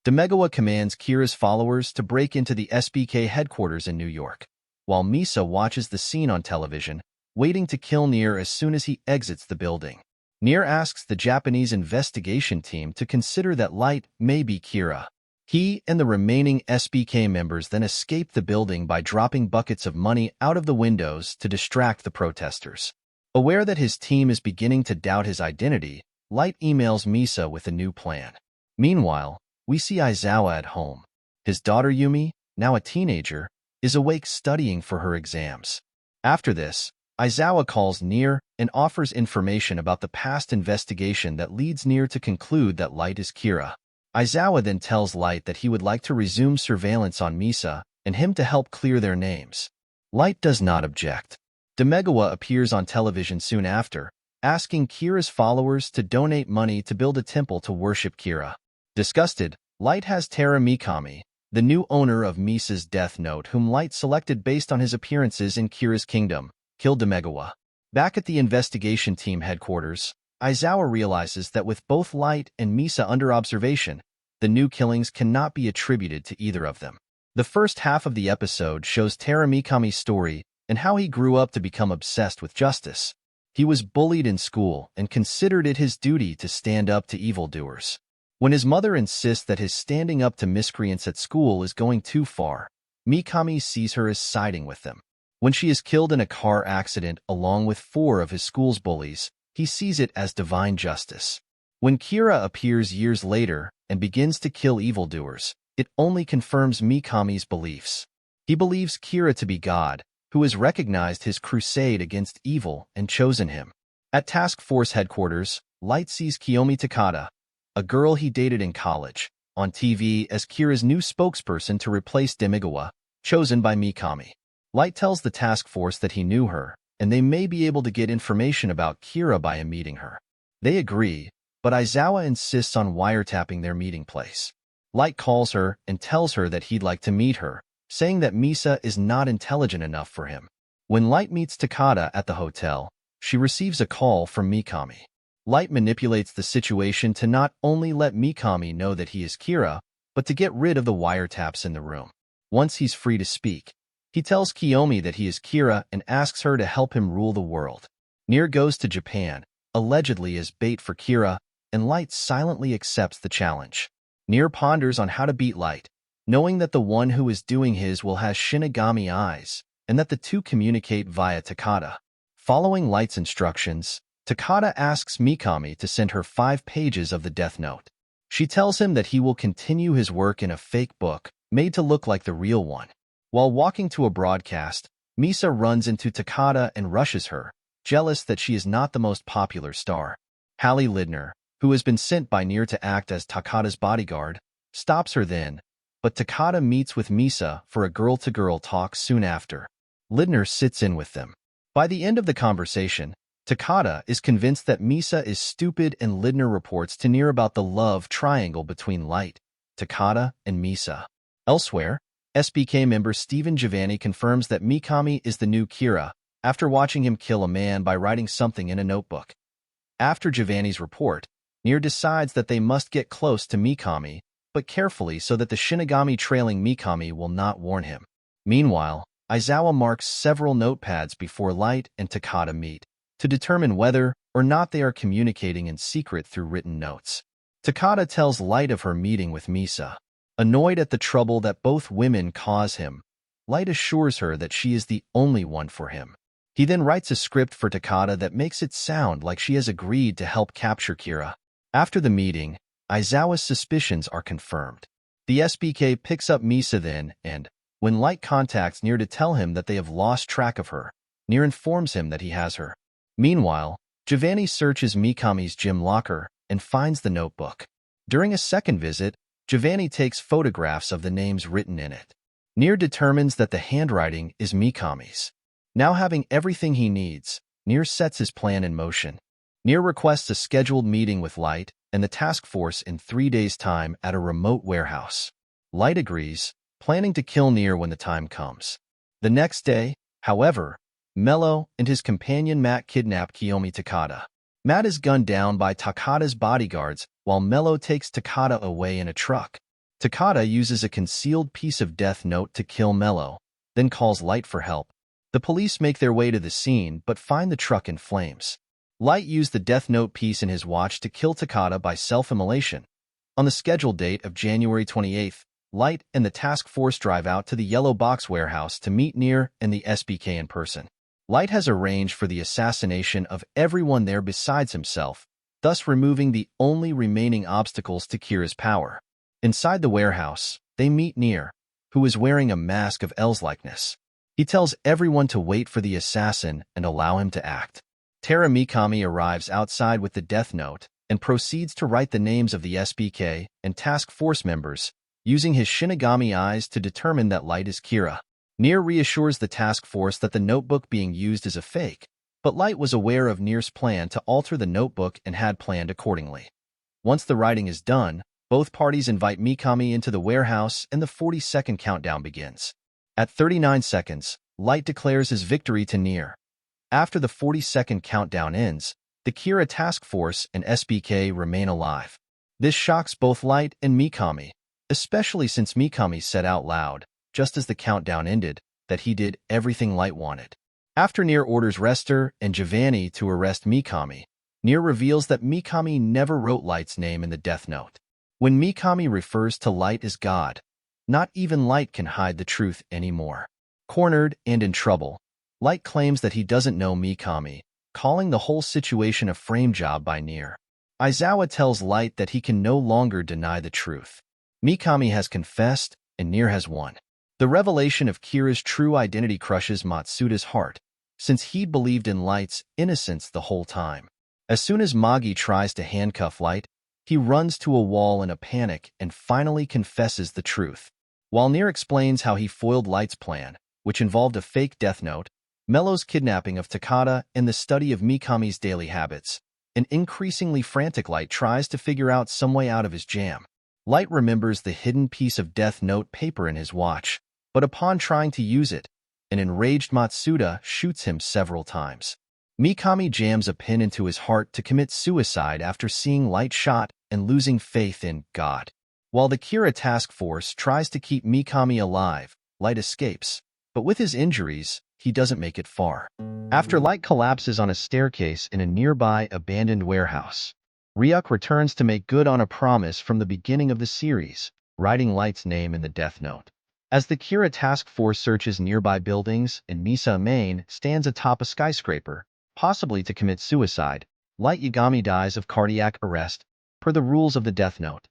Demegawa commands Kira's followers to break into the SBK headquarters in New York, while Misa watches the scene on television, waiting to kill Nier as soon as he exits the building. Nier asks the Japanese investigation team to consider that Light may be Kira. He and the remaining SBK members then escape the building by dropping buckets of money out of the windows to distract the protesters. Aware that his team is beginning to doubt his identity, Light emails Misa with a new plan. Meanwhile, we see Aizawa at home. His daughter Yumi, now a teenager, is awake studying for her exams. After this, Aizawa calls Nier and offers information about the past investigation that leads Nier to conclude that Light is Kira. Aizawa then tells Light that he would like to resume surveillance on Misa and him to help clear their names. Light does not object. Demegawa appears on television soon after, asking Kira's followers to donate money to build a temple to worship Kira. Disgusted, Light has Tera Mikami, the new owner of Misa's Death Note, whom Light selected based on his appearances in Kira's kingdom, kill Demegawa. Back at the investigation team headquarters, Aizawa realizes that with both Light and Misa under observation, the new killings cannot be attributed to either of them. The first half of the episode shows Tera Mikami's story and how he grew up to become obsessed with justice. He was bullied in school and considered it his duty to stand up to evildoers. When his mother insists that his standing up to miscreants at school is going too far, Mikami sees her as siding with them. When she is killed in a car accident along with 4 of his school's bullies, he sees it as divine justice. When Kira appears years later and begins to kill evildoers, it only confirms Mikami's beliefs. He believes Kira to be God, who has recognized his crusade against evil and chosen him. At Task Force headquarters, Light sees Kiyomi Takada, a girl he dated in college, on TV as Kira's new spokesperson to replace Demegawa, chosen by Mikami. Light tells the task force that he knew her, and they may be able to get information about Kira by meeting her. They agree, but Aizawa insists on wiretapping their meeting place. Light calls her and tells her that he'd like to meet her, saying that Misa is not intelligent enough for him. When Light meets Takada at the hotel, she receives a call from Mikami. Light manipulates the situation to not only let Mikami know that he is Kira, but to get rid of the wiretaps in the room. Once he's free to speak, he tells Kiyomi that he is Kira and asks her to help him rule the world. Nier goes to Japan, allegedly as bait for Kira, and Light silently accepts the challenge. Nier ponders on how to beat Light, knowing that the one who is doing his will has Shinigami eyes, and that the two communicate via Takada. Following Light's instructions, Takada asks Mikami to send her 5 pages of the Death Note. She tells him that he will continue his work in a fake book, made to look like the real one. While walking to a broadcast, Misa runs into Takada and rushes her, jealous that she is not the most popular star. Hallie Lidner, who has been sent by Nier to act as Takada's bodyguard, stops her then, but Takada meets with Misa for a girl-to-girl talk soon after. Lidner sits in with them. By the end of the conversation, Takada is convinced that Misa is stupid, and Lidner reports to Nier about the love triangle between Light, Takada, and Misa. Elsewhere, SBK member Stephen Giovanni confirms that Mikami is the new Kira, after watching him kill a man by writing something in a notebook. After Giovanni's report, Nier decides that they must get close to Mikami, but carefully so that the Shinigami trailing Mikami will not warn him. Meanwhile, Aizawa marks several notepads before Light and Takada meet, to determine whether or not they are communicating in secret through written notes. Takada tells Light of her meeting with Misa. Annoyed at the trouble that both women cause him, Light assures her that she is the only one for him. He then writes a script for Takada that makes it sound like she has agreed to help capture Kira. After the meeting, Aizawa's suspicions are confirmed. The SBK picks up Misa then, and, when Light contacts Nier to tell him that they have lost track of her, Nier informs him that he has her. Meanwhile, Giovanni searches Mikami's gym locker and finds the notebook. During a second visit, Giovanni takes photographs of the names written in it. Nier determines that the handwriting is Mikami's. Now having everything he needs, Nier sets his plan in motion. Nier requests a scheduled meeting with Light and the task force in 3 days' time at a remote warehouse. Light agrees, planning to kill Nier when the time comes. The next day, however, Mello and his companion Matt kidnap Kiyomi Takada. Matt is gunned down by Takada's bodyguards while Mello takes Takada away in a truck. Takada uses a concealed piece of Death Note to kill Mello, then calls Light for help. The police make their way to the scene but find the truck in flames. Light used the Death Note piece in his watch to kill Takada by self-immolation. On the scheduled date of January 28th, Light and the task force drive out to the Yellow Box warehouse to meet Near and the SBK in person. Light has arranged for the assassination of everyone there besides himself, thus removing the only remaining obstacles to Kira's power. Inside the warehouse, they meet Near, who is wearing a mask of L's likeness. He tells everyone to wait for the assassin and allow him to act. Tera Mikami arrives outside with the Death Note and proceeds to write the names of the SBK and task force members, using his Shinigami eyes to determine that Light is Kira. Near reassures the task force that the notebook being used is a fake, but Light was aware of Near's plan to alter the notebook and had planned accordingly. Once the writing is done, both parties invite Mikami into the warehouse and the 40-second countdown begins. At 39 seconds, Light declares his victory to Near. After the 40-second countdown ends, the Kira task force and SBK remain alive. This shocks both Light and Mikami, especially since Mikami said out loud, just as the countdown ended, that he did everything Light wanted. After Near orders Rester and Giovanni to arrest Mikami, Near reveals that Mikami never wrote Light's name in the Death Note. When Mikami refers to Light as God, not even Light can hide the truth anymore. Cornered and in trouble, Light claims that he doesn't know Mikami, calling the whole situation a frame job by Near. Aizawa tells Light that he can no longer deny the truth. Mikami has confessed, and Near has won. The revelation of Kira's true identity crushes Matsuda's heart, since he believed in Light's innocence the whole time. As soon as Magi tries to handcuff Light, he runs to a wall in a panic and finally confesses the truth. While Near explains how he foiled Light's plan, which involved a fake Death Note, Mello's kidnapping of Takada, and the study of Mikami's daily habits, an increasingly frantic Light tries to figure out some way out of his jam. Light remembers the hidden piece of Death Note paper in his watch, but upon trying to use it, an enraged Matsuda shoots him several times. Mikami jams a pin into his heart to commit suicide after seeing Light shot and losing faith in God. While the Kira task force tries to keep Mikami alive, Light escapes, but with his injuries, he doesn't make it far. After Light collapses on a staircase in a nearby abandoned warehouse, Ryuk returns to make good on a promise from the beginning of the series, writing Light's name in the Death Note. As the Kira task force searches nearby buildings and Misa Main stands atop a skyscraper, possibly to commit suicide, Light Yagami dies of cardiac arrest, per the rules of the Death Note.